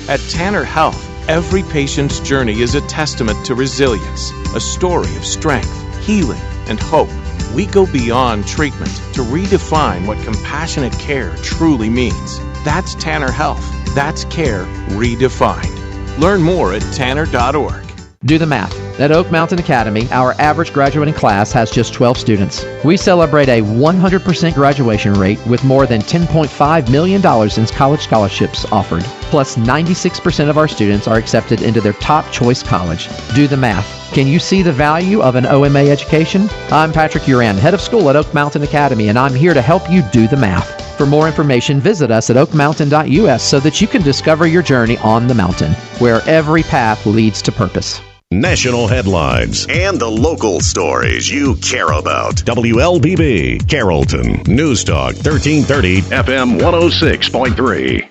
At Tanner Health, every patient's journey is a testament to resilience, a story of strength, healing, and hope. We go beyond treatment to redefine what compassionate care truly means. That's Tanner Health. That's care redefined. Learn more at tanner.org. Do the math. At Oak Mountain Academy, our average graduating class has just 12 students. We celebrate a 100% graduation rate with more than $10.5 million in college scholarships offered. Plus, 96% of our students are accepted into their top choice college. Do the math. Can you see the value of an OMA education? I'm Patrick Uran, head of school at Oak Mountain Academy, and I'm here to help you do the math. For more information, visit us at oakmountain.us so that you can discover your journey on the mountain, where every path leads to purpose. National headlines and the local stories you care about. WLBB, Carrollton, News Talk, 1330, FM 106.3.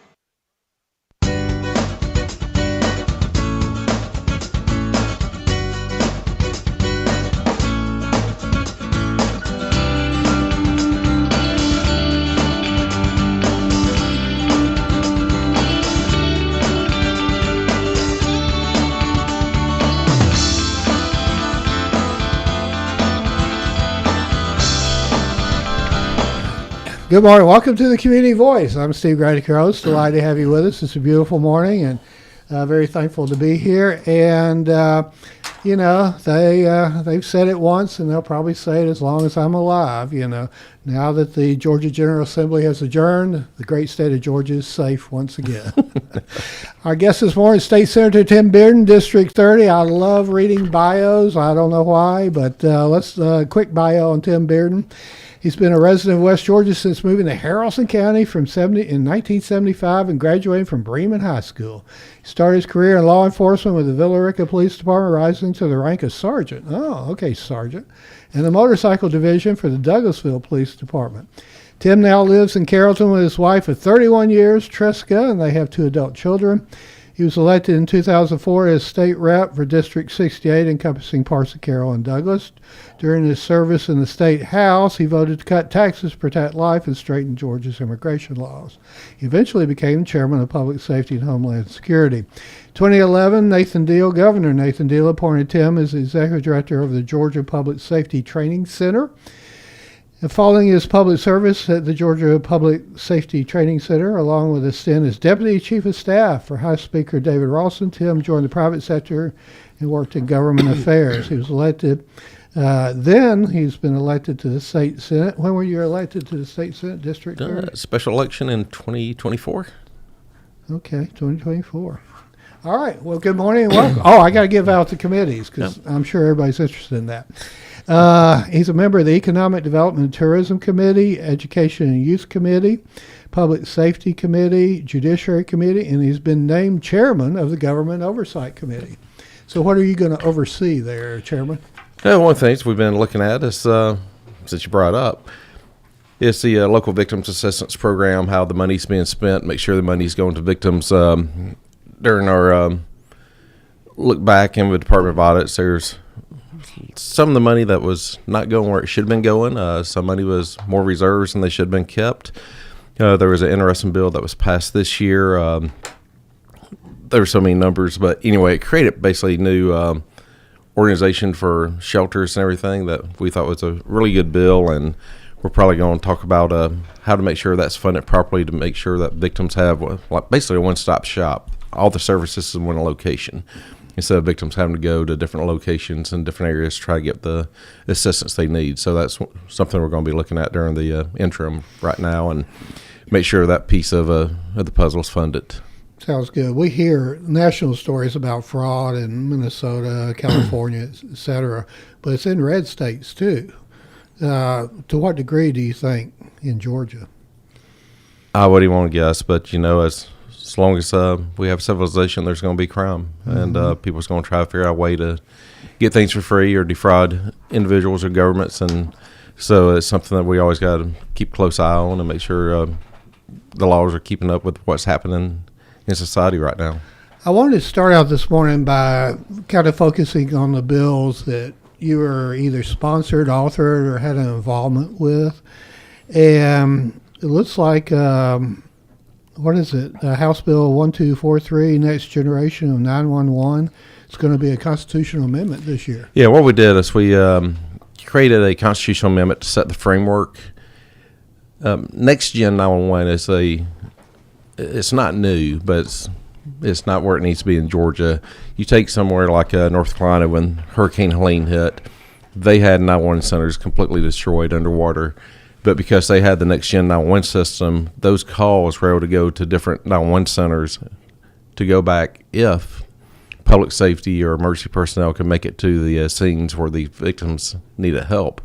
Good morning. Welcome to the Community Voice. I'm Steve Grady-Carroll. Delighted to have you with us. It's a beautiful morning and very thankful to be here. And, you know, they've said it once and they'll probably say it as long as I'm alive. You know, now that the Georgia General Assembly has adjourned, the great state of Georgia is safe once again. Our guest this morning is State Senator Tim Bearden, District 30. I love reading bios. I don't know why, but let's quick bio on Tim Bearden. He's been a resident of West Georgia since moving to Haralson County in 1975 and graduating from Bremen High School. He started his career in law enforcement with the Villa Rica Police Department, rising to the rank of sergeant. Oh, okay, sergeant. And the motorcycle division for the Douglasville Police Department. Tim now lives in Carrollton with his wife of 31 years, Tresca, and they have 2 adult children. He was elected in 2004 as state rep for District 68, encompassing parts of Carroll and Douglas. During his service in the state house, he voted to cut taxes, protect life, and straighten Georgia's immigration laws. He eventually became chairman of Public Safety and Homeland Security. 2011, Governor Nathan Deal appointed Tim as the executive director of the Georgia Public Safety Training Center. And following his public service at the Georgia Public Safety Training Center, along with a stint as Deputy Chief of Staff for House Speaker David Ralston, Tim joined the private sector and worked in government affairs. He was elected. Then he's been elected to the State Senate. When were you elected to the State Senate, District 30? Special election in 2024. Okay, 2024. All right. Well, good morning and welcome. Oh, I got to give out the committees because I'm sure everybody's interested in that. He's a member of the Economic Development and Tourism Committee, Education and Youth Committee, Public Safety Committee, Judiciary Committee, and he's been named chairman of the Government Oversight Committee. So what are you going to oversee there, Chairman? One of the things we've been looking at is, since you brought up, is the local victims assistance program, how the money's being spent, make sure the money's going to victims. During our look back in the Department of Audits, there's some of the money that was not going where it should have been going. Some money was more reserves than they should have been kept. There was an interesting bill that was passed this year. There were so many numbers, but anyway, it created basically new organization for shelters and everything that we thought was a really good bill, and we're probably going to talk about how to make sure that's funded properly to make sure that victims have basically a one-stop shop. All the services in one location, instead of victims having to go to different locations and different areas to try to get the assistance they need. So that's something we're going to be looking at during the interim right now, and make sure that piece of the puzzle is funded. Sounds good. We hear national stories about fraud in Minnesota, California, et cetera, but it's in red states too. To what degree do you think in Georgia? I wouldn't want to guess, but as long as we have civilization, there's going to be crime, and people's going to try to figure out a way to get things for free or defraud individuals or governments, and so it's something that we always got to keep a close eye on and make sure the laws are keeping up with what's happening in society right now. I wanted to start out this morning by kind of focusing on the bills that you were either sponsored, authored, or had an involvement with, and it looks like what is it? House Bill 1243, Next Generation of 911. It's going to be a constitutional amendment this year. Yeah, what we did is we created a constitutional amendment to set the framework. Next Gen 911 it's not new, but it's not where it needs to be in Georgia. You take somewhere like North Carolina when Hurricane Helene hit, they had 911 centers completely destroyed underwater. But because they had the Next Gen 911 system, those calls were able to go to different 911 centers to go back if public safety or emergency personnel can make it to the scenes where the victims needed help.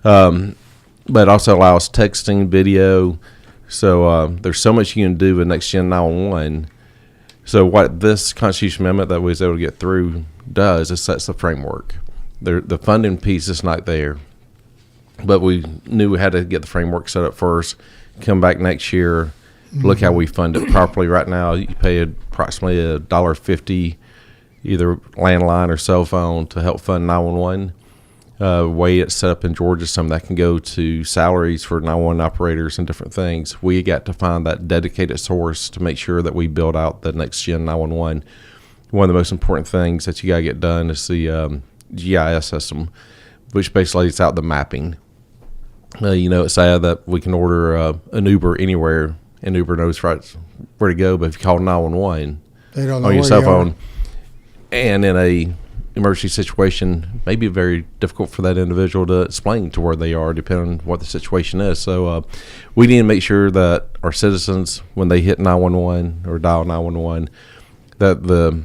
But also allows texting, video. So there's so much you can do with Next Gen 911. So what this constitutional amendment that we was able to get through does is sets the framework. The funding piece is not there, but we knew we had to get the framework set up first, come back next year, look how we fund it properly. Right now, you pay approximately $1.50, either landline or cell phone, to help fund 911. Way it's set up in Georgia, some of that can go to salaries for 911 operators and different things. We got to find that dedicated source to make sure that we build out the Next Gen 911. One of the most important things that you got to get done is the GIS system, which basically lays out the mapping. It's sad that we can order an Uber anywhere, and Uber knows right where to go, but if you call 911 They don't know on your where cell you are. phone, and in a emergency situation, may be very difficult for that individual to explain to where they are, depending on what the situation is. So we need to make sure that our citizens, when they hit 911 or dial 911, that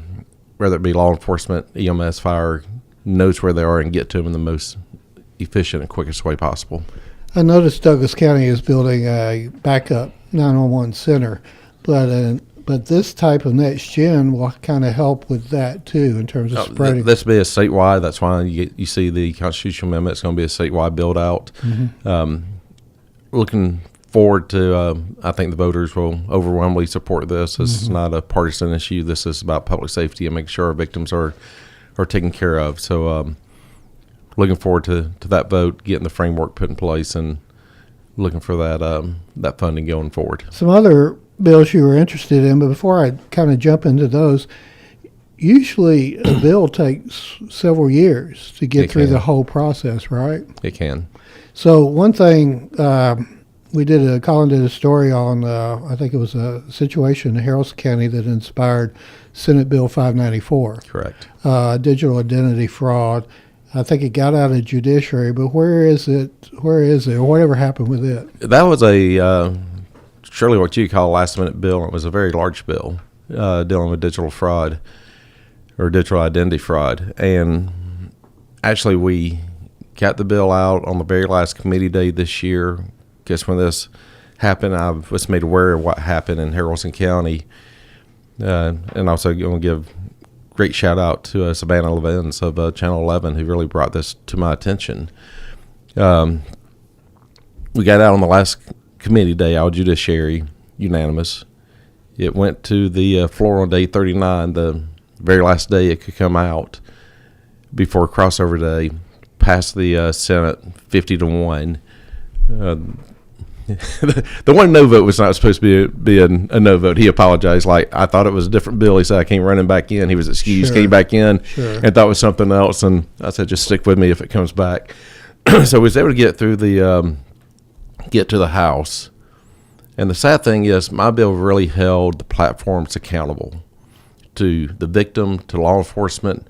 whether it be law enforcement, EMS, fire, knows where they are and get to them in the most efficient and quickest way possible. I noticed Douglas County is building a backup 911 center, but this type of Next Gen will kind of help with that too in terms of spreading. This will be a statewide. That's why you see the constitutional amendment. It's going to be a statewide build out. Looking forward to. I think the voters will overwhelmingly support this. This is not a partisan issue. This is about public safety and making sure our victims are taken care of. So looking forward to that vote, getting the framework put in place, and looking for that funding going forward. Some other bills you were interested in, but before I kind of jump into those, usually a bill takes several years to get through the whole process, right? It can. So one thing, Colin did a story on, I think it was a situation in Haralson County that inspired Senate Bill 594. Correct. Digital identity fraud. I think it got out of judiciary, but where is it? Or whatever happened with it? That was surely what you call a last-minute bill. It was a very large bill dealing with digital fraud or digital identity fraud. And actually, we got the bill out on the very last committee day this year. Guess when this happened, I was made aware of what happened in Haralson County. And also going to give great shout out to Savannah Levins of Channel 11, who really brought this to my attention. We got out on the last committee day, all judiciary, unanimous. It went to the floor on day 39, the very last day it could come out before crossover day, passed the Senate 50-1. The one no vote was not supposed to be a no vote. He apologized. Like, I thought it was a different bill. He said, I came running back in. He was excused, came back in, and thought it was something else. And I said, just stick with me if it comes back. So we was able to get through get to the House. And the sad thing is, my bill really held the platforms accountable to the victim, to law enforcement,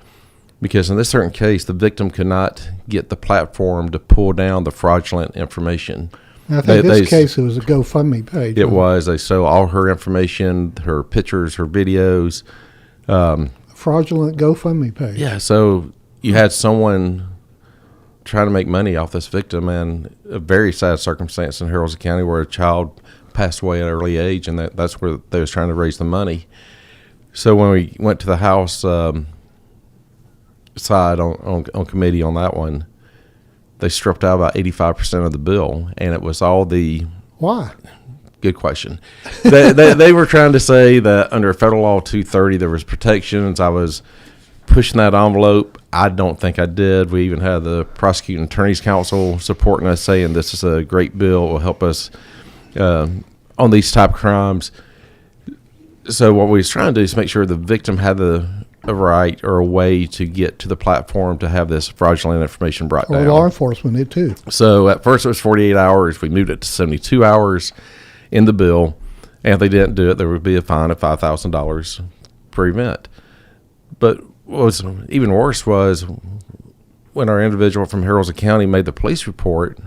because in this certain case, the victim could not get the platform to pull down the fraudulent information. I think this case, it was a GoFundMe page. It was. They stole all her information, her pictures, her videos. Fraudulent GoFundMe page. Yeah, so you had someone trying to make money off this victim, and a very sad circumstance in Haralson County where a child passed away at an early age, and that's where they was trying to raise the money. So when we went to the House side on committee on that one, they stripped out about 85% of the bill, and it was all the... Why? Good question. They were trying to say that under Federal Law 230 there was protections. I was pushing that envelope. I don't think I did. We even had the Prosecuting Attorneys Council supporting us, saying this is a great bill. It will help us on these type of crimes. So what we was trying to do is make sure the victim had a right or a way to get to the platform to have this fraudulent information brought Or down. law enforcement did too. So at first it was 48 hours. We moved it to 72 hours in the bill. And if they didn't do it, there would be a fine of $5,000 per event. But what was even worse was when our individual from Harrelson County made the police report,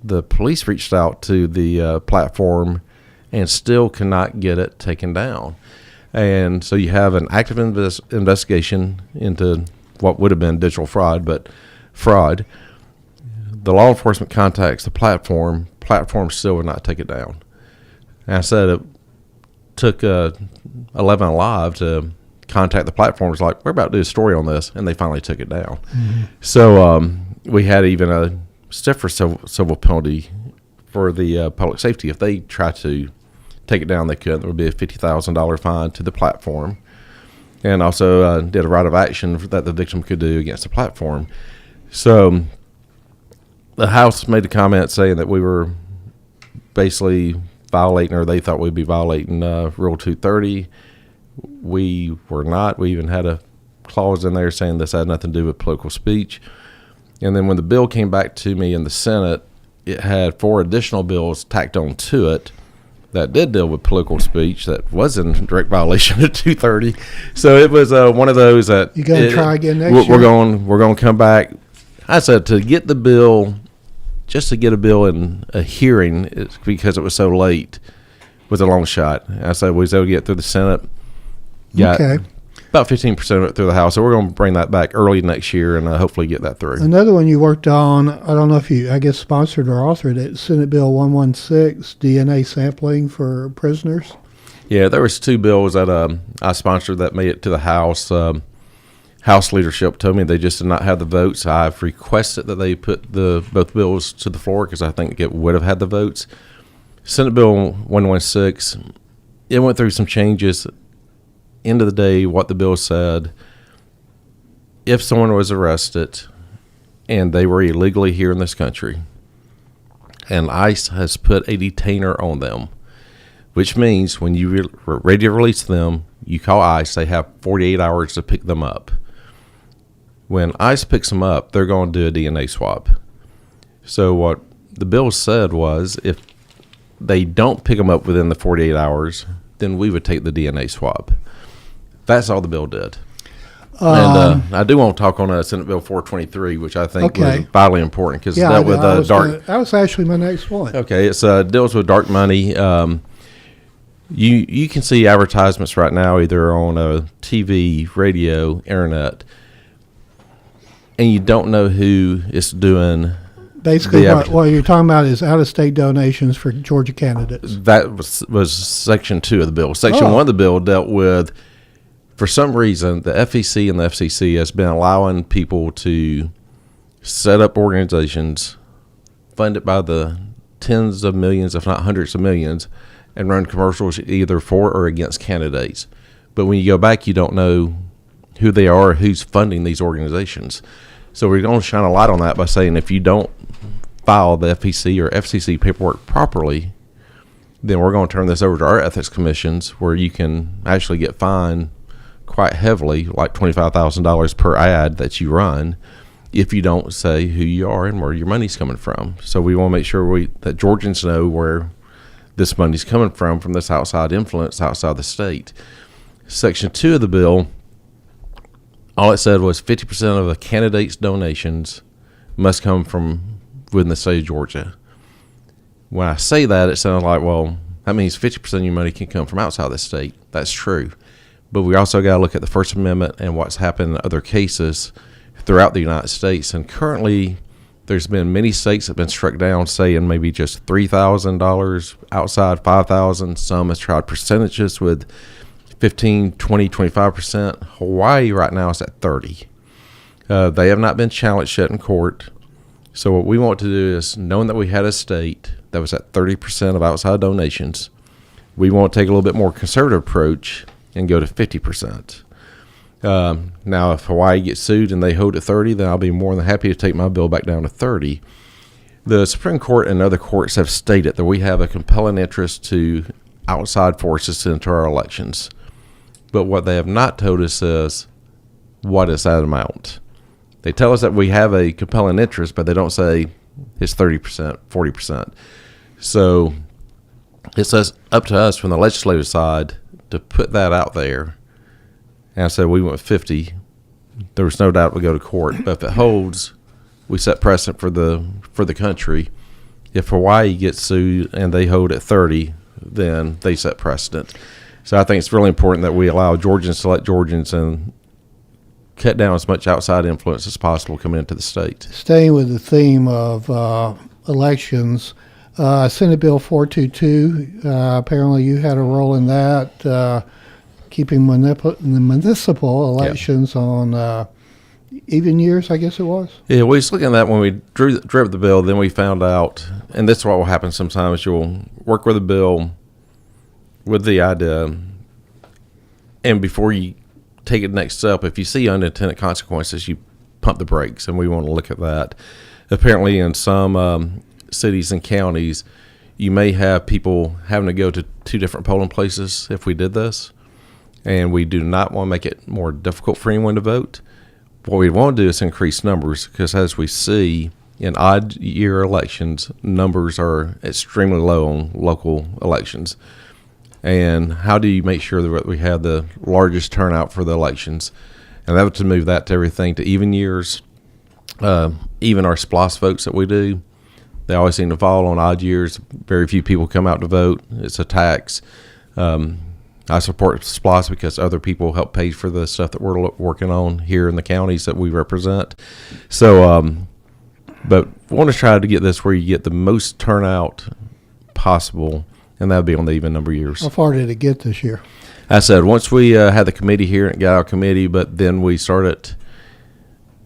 the police reached out to the platform and still could not get it taken down. And so you have an active investigation into what would have been digital fraud, but fraud. The law enforcement contacts the platform still would not take it down. And I said it took 11 Alive to contact the platforms like, we're about to do a story on this, and they finally took it down. Mm-hmm. So we had even a stiffer civil penalty for the public safety. If they try to take it down, they could. There would be a $50,000 fine to the platform, and also did a right of action that the victim could do against the platform. So the House made a comment saying that we were basically violating, or they thought we'd be violating Rule 230. We were not. We even had a clause in there saying this had nothing to do with political speech. And then when the bill came back to me in the Senate, it had 4 additional bills tacked on to it that did deal with political speech that was in direct violation of 230. So it was one of those that you got to try again next year. We're going to come back. I said to get the bill, just to get a bill in a hearing, it's because it was so late, was a long shot. I said we was able to get through the Senate. Got about 15% of it through the House, so we're going to bring that back early next year and hopefully get that through. Another one you worked on, I don't know if you, I guess, sponsored or authored it, Senate Bill 116, DNA sampling for prisoners. Yeah, there was 2 bills that I sponsored that made it to the House. House leadership told me they just did not have the votes. I've requested that they put both bills to the floor because I think it would have had the votes. Senate Bill 116, it went through some changes. End of the day, what the bill said, if someone was arrested and they were illegally here in this country and ICE has put a detainer on them, which means when you are ready to release them, you call ICE. They have 48 hours to pick them up. When ICE picks them up, they're going to do a DNA swab. So what the bill said was if they don't pick them up within the 48 hours, then we would take the DNA swab. That's all the bill did. And I do want to talk on Senate Bill 423, which I think was vitally important because it dealt with dark. That was actually my next one. Okay, it deals with dark money. You can see advertisements right now either on TV, radio, internet, and you don't know who is doing. Basically, what you're talking about is out-of-state donations for Georgia candidates. That was Section 2 of the bill. Section 1 of the bill dealt with, for some reason, the FEC and the FCC has been allowing people to set up organizations funded by the tens of millions, if not hundreds of millions, and run commercials either for or against candidates. But when you go back, you don't know who they are or who's funding these organizations. So we're going to shine a light on that by saying if you don't file the FEC or FCC paperwork properly, then we're going to turn this over to our ethics commissions where you can actually get fined quite heavily, like $25,000 per ad that you run, if you don't say who you are and where your money's coming from. So we want to make sure that Georgians know where this money's coming from this outside influence outside the state. Section 2 of the bill, all it said was 50% of a candidate's donations must come from within the state of Georgia. When I say that, it sounds like, well, that means 50% of your money can come from outside the state. That's true. But we also got to look at the First Amendment and what's happened in other cases throughout the United States. And currently, there's been many states that have been struck down saying maybe just $3,000 outside, $5,000. Some have tried percentages with 15, 20, 25%. Hawaii right now is at 30. They have not been challenged yet in court. So what we want to do is, knowing that we had a state that was at 30% of outside donations, we want to take a little bit more conservative approach and go to 50%. Now, if Hawaii gets sued and they hold at 30, then I'll be more than happy to take my bill back down to 30. The Supreme Court and other courts have stated that we have a compelling interest to outside forces into our elections. But what they have not told us is what is that amount. They tell us that we have a compelling interest, but they don't say it's 30%, 40%. So it's up to us from the legislative side to put that out there. And I said we went 50. There was no doubt we go to court. But if it holds, we set precedent for the country. If Hawaii gets sued and they hold at 30, then they set precedent. So I think it's really important that we allow Georgians to let Georgians and cut down as much outside influence as possible coming into the state. Staying with the theme of elections, Senate Bill 422, apparently you had a role in that, keeping municipal elections on even years, I guess it was? Yeah, we was looking at that when we drew up the bill. Then we found out, and this is what will happen sometimes, you'll work with a bill with the idea, and before you take it next step, if you see unintended consequences, you pump the brakes, and we want to look at that. Apparently in some cities and counties, you may have people having to go to 2 different polling places if we did this, and we do not want to make it more difficult for anyone to vote. What we want to do is increase numbers, because as we see in odd year elections, numbers are extremely low on local elections. And how do you make sure that we have the largest turnout for the elections? And that was to move that to everything to even years. Even our SPLOS votes that we do, they always seem to fall on odd years. Very few people come out to vote. It's a tax. I support SPLOS because other people help pay for the stuff that we're working on here in the counties that we represent. So, but we want to try to get this where you get the most turnout possible, and that would be on the even number of years. How far did it get this year? I said once we had the committee here and got our committee, but then we started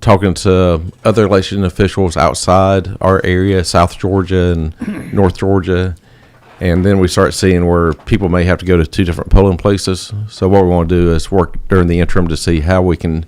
talking to other election officials outside our area, South Georgia and North Georgia, and then we start seeing where people may have to go to 2 different polling places. So what we want to do is work during the interim to see how we can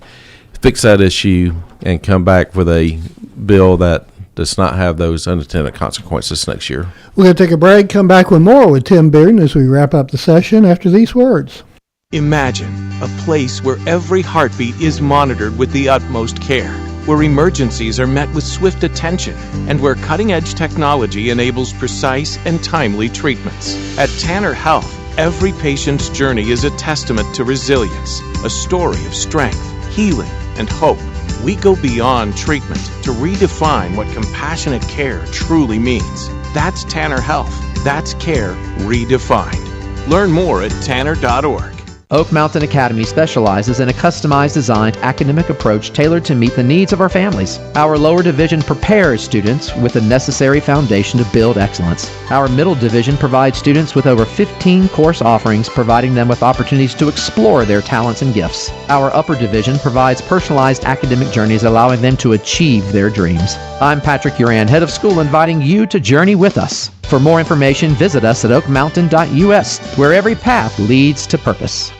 fix that issue and come back with a bill that does not have those unintended consequences next year. We're going to take a break, come back with more with Tim Bearden as we wrap up the session after these words. Imagine a place where every heartbeat is monitored with the utmost care, where emergencies are met with swift attention, and where cutting-edge technology enables precise and timely treatments. At Tanner Health, every patient's journey is a testament to resilience, a story of strength, healing, and hope. We go beyond treatment to redefine what compassionate care truly means. That's Tanner Health. That's care redefined. Learn more at tanner.org. Oak Mountain Academy specializes in a customized designed academic approach tailored to meet the needs of our families. Our lower division prepares students with the necessary foundation to build excellence. Our middle division provides students with over 15 course offerings, providing them with opportunities to explore their talents and gifts. Our upper division provides personalized academic journeys, allowing them to achieve their dreams. I'm Patrick Uran, head of school, inviting you to journey with us. For more information, visit us at oakmountain.us, where every path leads to purpose.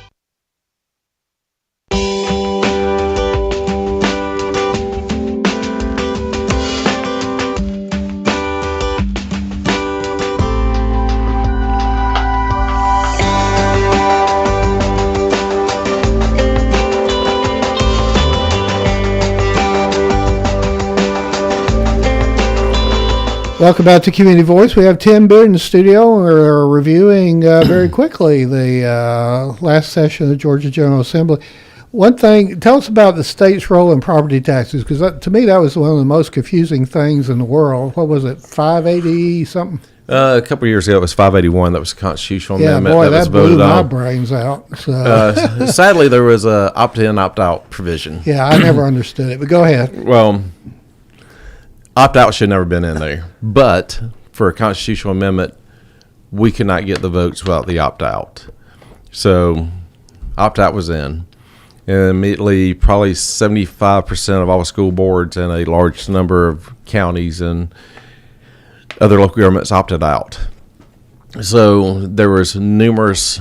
Welcome back to Community Voice. We have Tim Bearden in the studio. We're reviewing very quickly the last session of the Georgia General Assembly. One thing, tell us about the state's role in property taxes, because to me that was one of the most confusing things in the world. What was it, 580 something? A couple of years ago, it was 581. That was a constitutional amendment boy, that was that blew voted my on. brains out. So. Sadly, there was a opt-in, opt-out provision. Yeah, I never understood it, but go ahead. Well, opt-out should never have been in there. But for a constitutional amendment, we could not get the votes without the opt-out. So opt-out was in. And immediately, probably 75% of all school boards and a large number of counties and other local governments opted out. So there was numerous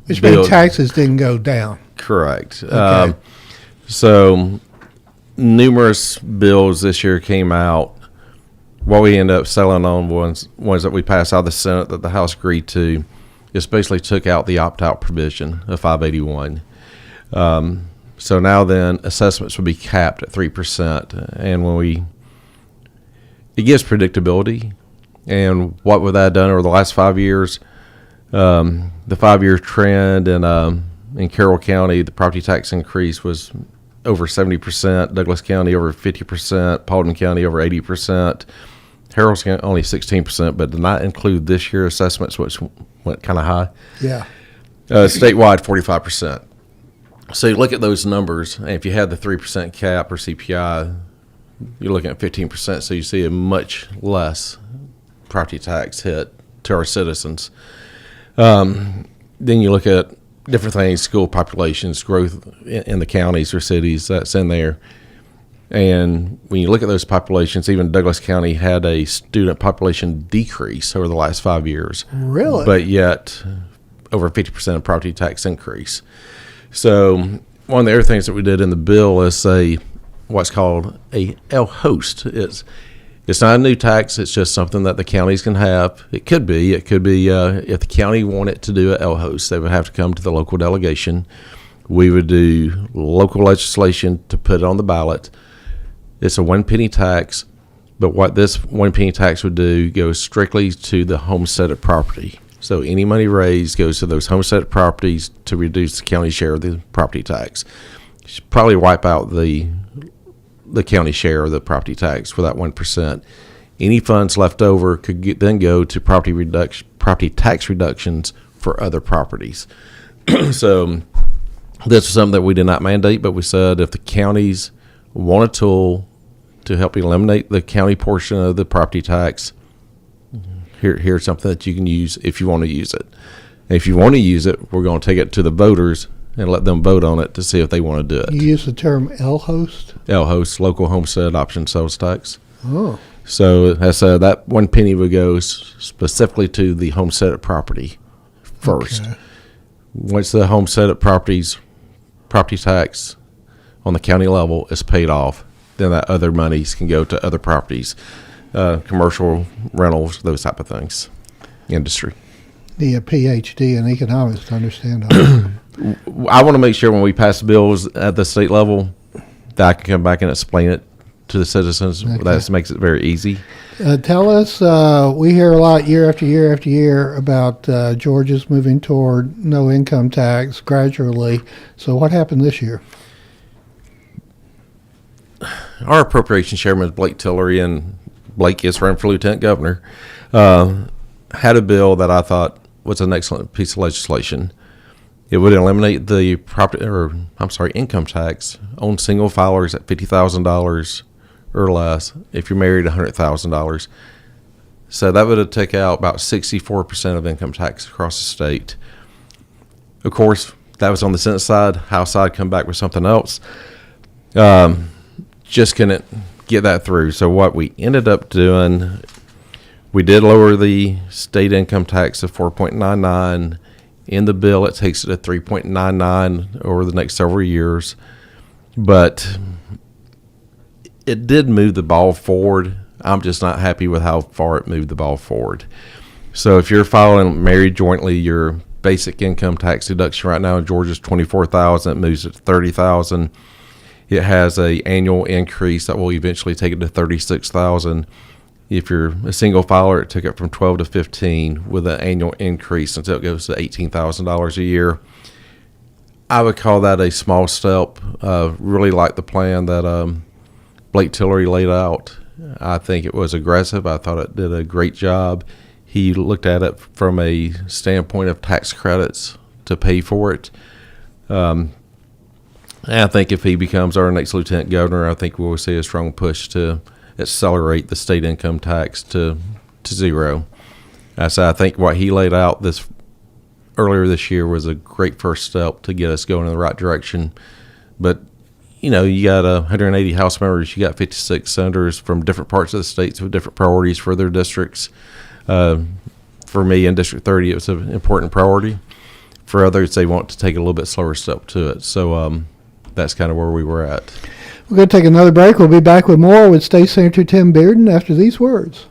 Which means taxes didn't go down. Correct. Okay. So numerous bills this year came out. What we ended up settling on ones that we passed out of the Senate that the House agreed to, just basically took out the opt-out provision of 581. So now then assessments would be capped at 3%. And it gives predictability. And what would that have done over the last 5 years? The 5-year trend in Carroll County, the property tax increase was over 70%, Douglas County over 50%, Paulding County over 80%, Harrell's County only 16%, but did not include this year's assessments, which went kind of high. Yeah. Statewide, 45%. So you look at those numbers, and if you had the 3% cap or CPI, you're looking at 15%, so you see a much less property tax hit to our citizens. Then you look at different things, school populations, growth in the counties or cities, that's in there. And when you look at those populations, even Douglas County had a student population decrease over the last 5 years. Really? But yet over 50% of property tax increase. So one of the other things that we did in the bill is what's called a L-host. It's not a new tax. It's just something that the counties can have. It could be if the county wanted to do an L-host, they would have to come to the local delegation. We would do local legislation to put it on the ballot. It's a 1 penny tax, but what this 1 penny tax would do goes strictly to the homesteaded property. So any money raised goes to those homesteaded properties to reduce the county share of the property tax. You should probably wipe out the county share of the property tax for that 1%. Any funds left over could then go to property tax reductions for other properties. So this is something that we did not mandate, but we said if the counties want a tool to help eliminate the county portion of the property tax, here's something that you can use if you want to use it. And if you want to use it, we're going to take it to the voters and let them vote on it to see if they want to do it. You use the term L-host? L-host, local homestead option sales tax. Oh. So as that 1 penny would go specifically to the homesteaded property first. Okay. Once the homesteaded property tax on the county level is paid off, then that other monies can go to other properties, commercial rentals, those type of things, industry. Need a PhD in economics to understand all that. I want to make sure when we pass bills at the state level that I can come back and explain it to the citizens. Okay. That makes it very easy. Tell us, we hear a lot year after year after year about Georgia's moving toward no income tax gradually. So what happened this year? Our appropriations chairman, Blake Tillery, and Blake is running for lieutenant governor, had a bill that I thought was an excellent piece of legislation. It would eliminate the income tax on single filers at $50,000 or less if you're married $100,000. So that would have taken out about 64% of income tax across the state. Of course, that was on the Senate side. House side come back with something else. Just couldn't get that through. So what we ended up doing, we did lower the state income tax to 4.99. In the bill, it takes it to 3.99 over the next several years. But it did move the ball forward. I'm just not happy with how far it moved the ball forward. So if you're filing married jointly, your basic income tax deduction right now in Georgia is $24,000. It moves it to $30,000. It has an annual increase that will eventually take it to $36,000. If you're a single filer, it took it from 12 to 15 with an annual increase until it goes to $18,000 a year. I would call that a small step. Really like the plan that Blake Tillery laid out. I think it was aggressive. I thought it did a great job. He looked at it from a standpoint of tax credits to pay for it. And I think if he becomes our next lieutenant governor, I think we'll see a strong push to accelerate the state income tax to zero. So I think what he laid out earlier this year was a great first step to get us going in the right direction. But you got 180 House members, you got 56 senators from different parts of the states with different priorities for their districts. For me in District 30, it was an important priority. For others, they want to take a little bit slower step to it. So that's kind of where we were at. We're going to take another break. We'll be back with more with State Senator Tim Bearden after these words.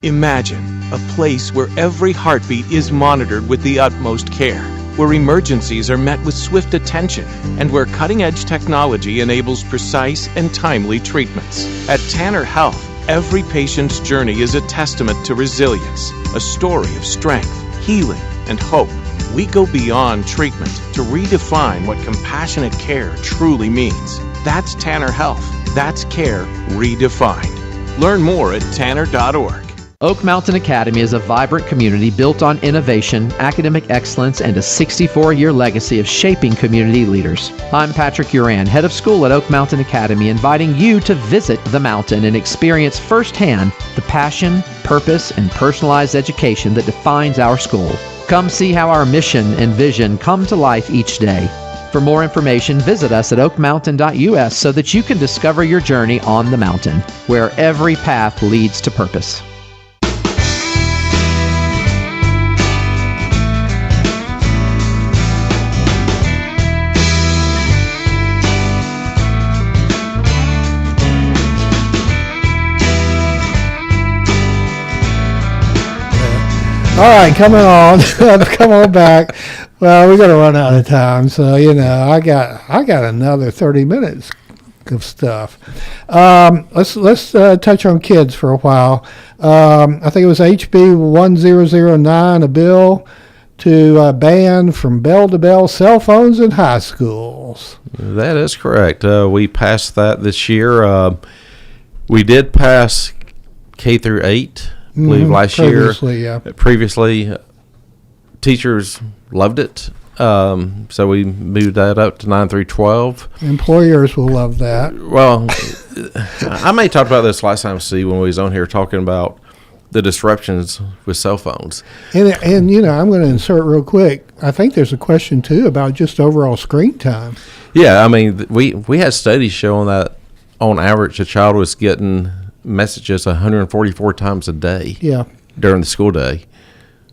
Imagine a place where every heartbeat is monitored with the utmost care. where emergencies are met with swift attention and where cutting-edge technology enables precise and timely treatments. At Tanner Health, every patient's journey is a testament to resilience, a story of strength, healing, and hope. We go beyond treatment to redefine what compassionate care truly means. That's Tanner Health. That's care redefined. Learn more at tanner.org. Oak Mountain Academy is a vibrant community built on innovation, academic excellence, and a 64-year legacy of shaping community leaders. I'm Patrick Uran, head of school at Oak Mountain Academy, inviting you to visit the mountain and experience firsthand the passion, purpose, and personalized education that defines our school. Come see how our mission and vision come to life each day. For more information, visit us at oakmountain.us so that you can discover your journey on the mountain, where every path leads to purpose. All right, coming on, come on back. Well, we're gonna run out of time, so I got another 30 minutes of stuff. Let's touch on kids for a while. I think it was HB 1009, a bill to ban from bell to bell cell phones in high schools. That is correct. We passed that this year. We did pass K through 8. I believe last year. Previously, teachers loved it. So we moved that up to 9 through 12. Employers will love that. Well, I may talk about this last time, Steve, when we was on here talking about the disruptions with cell phones. And I'm going to insert real quick. I think there's a question, too, about just overall screen time. Yeah, I mean, we had studies showing that on average a child was getting messages 144 times a day during the school day.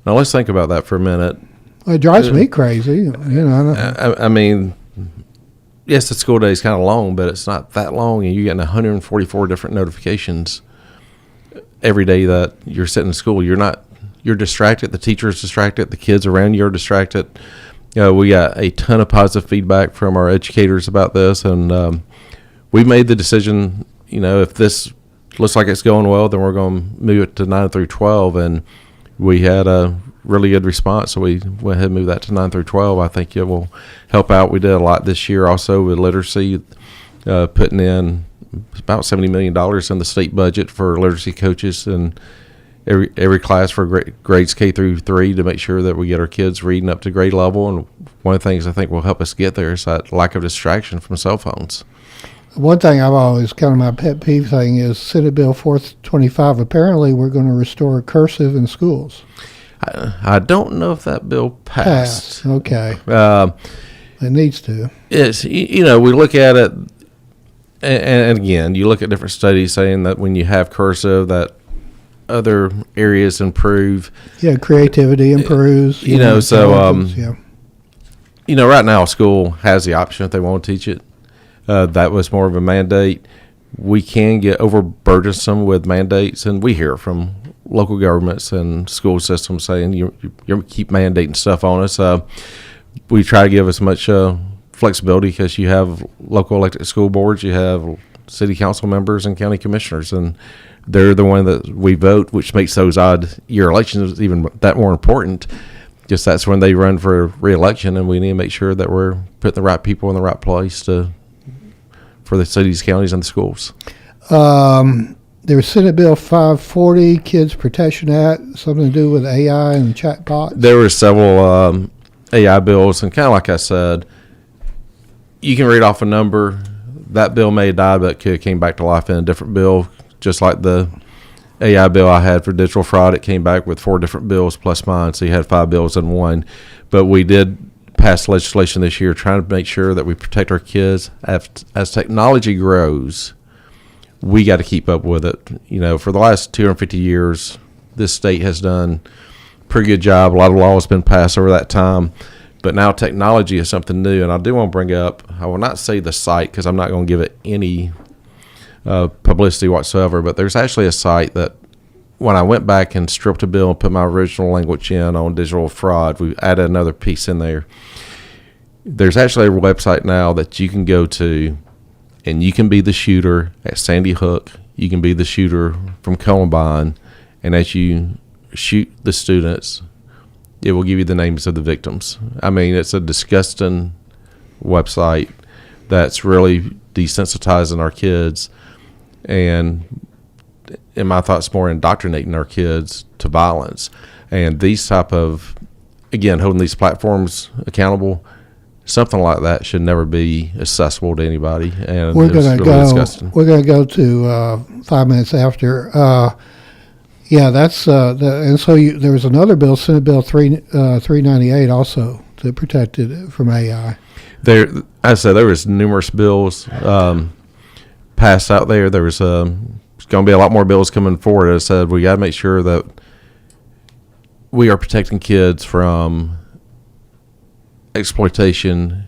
Now let's think about that for a minute. Well, it drives me crazy. I mean, yes, the school day is kind of long, but it's not that long, and you're getting 144 different notifications every day that you're sitting in school. You're distracted. The teacher's distracted. The kids around you are distracted. We got a ton of positive feedback from our educators about this, and we made the decision, if this looks like it's going well, then we're going to move it to 9 through 12, and we had a really good response, so we went ahead and moved that to 9 through 12. I think it will help out. We did a lot this year also with literacy, putting in about $70 million in the state budget for literacy coaches and every class for grades K through 3 to make sure that we get our kids reading up to grade level. And one of the things I think will help us get there is that lack of distraction from cell phones. One thing I've always, kind of my pet peeve thing is Senate Bill 425. Apparently, we're going to restore cursive in schools. I don't know if that bill passed. Okay. It needs to. It's, we look at it, and again, you look at different studies saying that when you have cursive, that other areas improve. Yeah, creativity improves. Right now, school has the option if they want to teach it. That was more of a mandate. We can get overburdensome with mandates, and we hear from local governments and school systems saying you keep mandating stuff on us. We try to give as much flexibility because you have local elected school boards, you have city council members and county commissioners, and they're the one that we vote, which makes those odd year elections even that more important. Just that's when they run for re-election, and we need to make sure that we're putting the right people in the right place for the cities, counties, and the schools. There was Senate Bill 540, Kids Protection Act, something to do with AI and chatbots. There were several AI bills, and kind of like I said, you can read off a number. That bill may have died, but it came back to life in a different bill, just like the AI bill I had for digital fraud. It came back with 4 different bills plus mine, so you had 5 bills in one. But we did pass legislation this year trying to make sure that we protect our kids. As technology grows, we got to keep up with it. For the last 250 years, this state has done a pretty good job. A lot of law has been passed over that time. But now technology is something new, and I do want to bring up, I will not say the site because I'm not going to give it any publicity whatsoever, but there's actually a site that when I went back and stripped a bill and put my original language in on digital fraud, we added another piece in there. There's actually a website now that you can go to, and you can be the shooter at Sandy Hook. You can be the shooter from Columbine, and as you shoot the students, it will give you the names of the victims. I mean, it's a disgusting website that's really desensitizing our kids, and in my thoughts, more indoctrinating our kids to violence. And these type of, again, holding these platforms accountable, something like that should never be accessible to anybody. And we're going to really disgusting. We're going to go to 5 minutes after. That's and so there was another bill, Senate Bill 398, also that protected it from AI. There, I said there was numerous bills passed out there. There was going to be a lot more bills coming forward. I said we got to make sure that we are protecting kids from exploitation.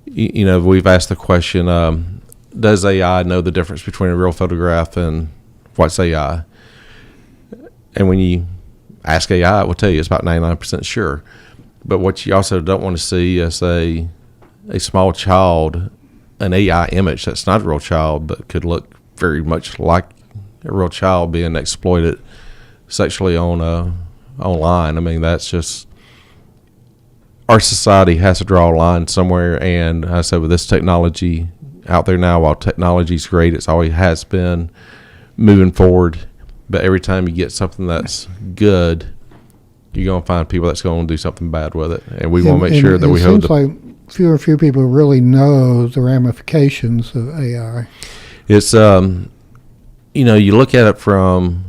You know, we've asked the question, does AI know the difference between a real photograph and what's AI? And when you ask AI, it will tell you it's about 99% sure. But what you also don't want to see is a small child, an AI image that's not a real child but could look very much like a real child being exploited sexually online. I mean, that's just, our society has to draw a line somewhere. And I said, with this technology out there now, while technology's great, it's always has been moving forward. But every time you get something that's good, you're going to find people that's going to do something bad with it. And we want to make sure that we hold it. It seems like fewer and fewer people really know the ramifications of AI. It's, you know, you look at it from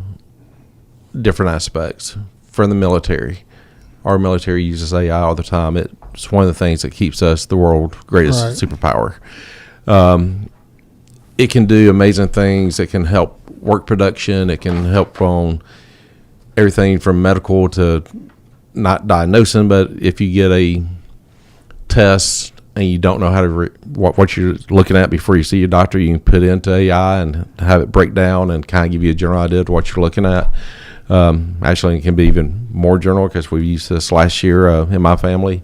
different aspects. From the military, our military uses AI all the time. It's one of the things that keeps us the world's greatest superpower. It can do amazing things. It can help work production. It can help on everything from medical to not diagnosing, but if you get a test and you don't know how to what you're looking at before you see your doctor, you can put into AI and have it break down and kind of give you a general idea of what you're looking at. Actually, it can be even more general because we used this last year in my family.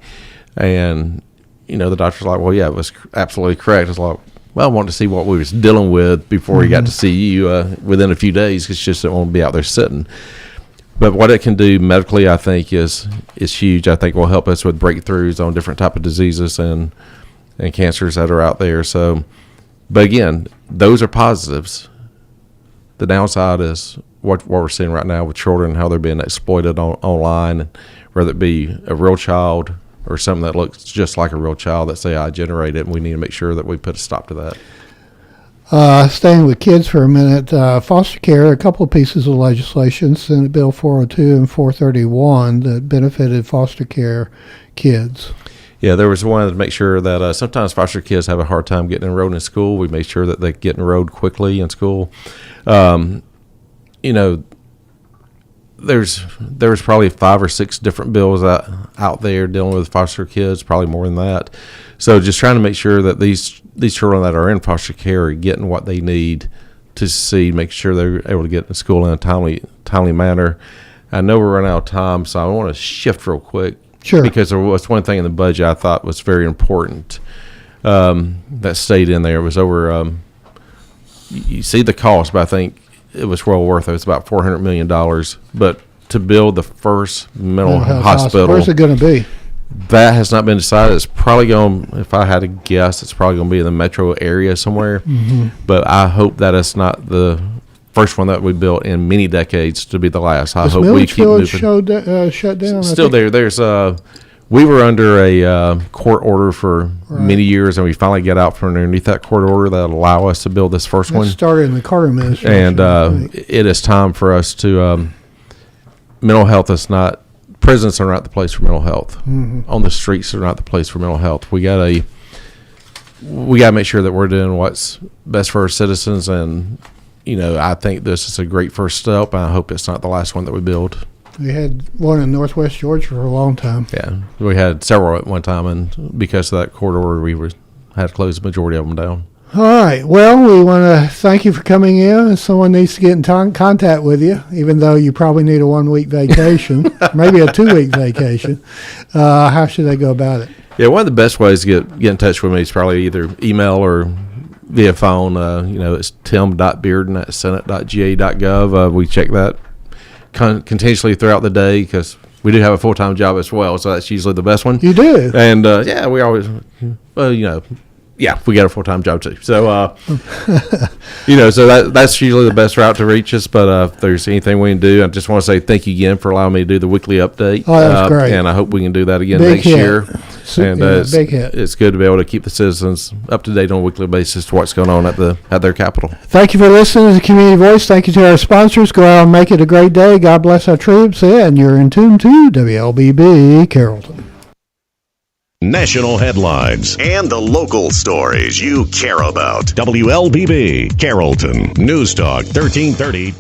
And, you know, the doctor's like, well, yeah, it was absolutely correct. It's like, well, I wanted to see what we was dealing with before he got to see you within a few days. It's just it won't be out there sitting. But what it can do medically, I think, is huge. I think will help us with breakthroughs on different type of diseases and cancers that are out there. So, but again, those are positives. The downside is what we're seeing right now with children, how they're being exploited online, whether it be a real child or something that looks just like a real child that's AI generated, and we need to make sure that we put a stop to that. Staying with kids for a minute, foster care, a couple of pieces of legislation, Senate Bill 402 and 431, that benefited foster care kids. Yeah, there was one to make sure that sometimes foster kids have a hard time getting enrolled in school. We made sure that they get enrolled quickly in school. You know, there's probably 5 or 6 different bills out there dealing with foster kids, probably more than that. So just trying to make sure that these children that are in foster care are getting what they need to succeed, make sure they're able to get to school in a timely manner. I know we're running out of time, so I want to shift real quick. Sure. Because there was one thing in the budget I thought was very important that stayed in there. It was over, you see the cost, but I think it was well worth it. It was about $400 million. But to build the first mental hospital. Where's it going to be? That has not been decided. It's probably going, if I had to guess, it's probably going to be in the metro area somewhere. Mm-hmm. But I hope that it's not the first one that we built in many decades to be the last. I hope we keep moving. Shut down? Still there. There's we were under a court order for many years, and we finally get out from underneath that court order that allow us to build this first one. It started in the Carter administration. And it is time for us to mental health is not, prisons are not the place for mental health. Mm-hmm. On the streets are not the place for mental health. We got to make sure that we're doing what's best for our citizens, and you know, I think this is a great first step, and I hope it's not the last one that we build. We had one in Northwest Georgia for a long time. Yeah, we had several at one time, and because of that court order, had to close the majority of them down. All right. Well, we want to thank you for coming in. If someone needs to get in contact with you, even though you probably need a 1 week vacation, maybe a 2 week vacation, how should they go about it? Yeah, one of the best ways to get in touch with me is probably either email or via phone. It's tim.bearden@senate.ga.gov. We check that continuously throughout the day because we do have a full-time job as well, so that's usually the best one. You do? And, we always, we got a full-time job too. So, so that's usually the best route to reach us. But if there's anything we can do, I just want to say thank you again for allowing me to do the weekly update. Oh, that's great. And I hope we can do that again Big next hit. year. And big hit. It's good to be able to keep the citizens up to date on a weekly basis to what's going on at their capital. Thank you for listening to the Community Voice. Thank you to our sponsors. Go out and make it a great day. God bless our troops. And you're in tune to WLBB Carrollton. National headlines and the local stories you care about. WLBB Carrollton News Talk 1330.